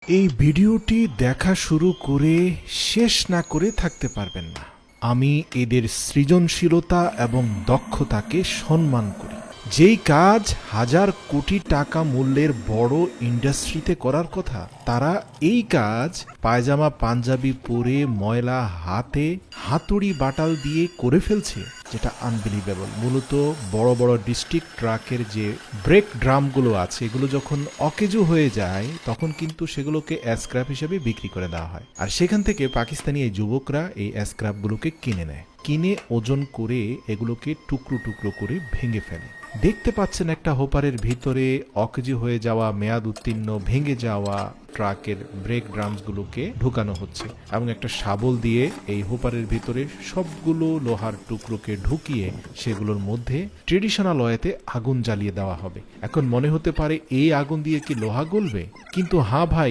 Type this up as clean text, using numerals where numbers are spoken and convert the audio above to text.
এই ভিডিওটি দেখা শুরু করে শেষ না করে থাকতে পারবেন না। আমি এদের সৃজনশীলতা এবং দক্ষতাকে সম্মান করি। যেই কাজ হাজার কোটি টাকা মূল্যের বড় ইন্ডাস্ট্রিতে করার কথা, তারা এই কাজ পায়জামা পাঞ্জাবি পরে ময়লা হাতে হাতুড়ি বাটাল দিয়ে করে ফেলছে, যেটা আনবিলিভেবল। মূলত বড় বড় ডিস্ট্রিক্ট ট্রাকের যে ব্রেক ড্রামগুলো আছে, এগুলো যখন অকেজো হয়ে যায় তখন কিন্তু সেগুলোকে স্ক্র্যাপ হিসেবে বিক্রি করে দেওয়া হয়। আর সেখান থেকে পাকিস্তানি এই যুবকরা এই স্ক্র্যাপগুলোকে কিনে নেয়, কিনে ওজন করে এগুলোকে টুকরো টুকরো করে ভেঙে ফেলে। দেখতে পাচ্ছেন একটা হোপারের ভিতরে অকেজো হয়ে যাওয়া, মেয়াদ উত্তীর্ণ, ভেঙে যাওয়া ট্রাকের ব্রেক ড্রামসগুলোকে ঢুকানো হচ্ছে এবং একটা শাবল দিয়ে এই হোপারের ভিতরে সবগুলো লোহার টুকরোকে ঢুকিয়ে সেগুলোর মধ্যে ট্রেডিশনাল ওয়েতে আগুন জ্বালিয়ে দেওয়া হবে। এখন মনে হতে পারে এই আগুন দিয়ে কি লোহা গলবে? কিন্তু হ্যাঁ ভাই,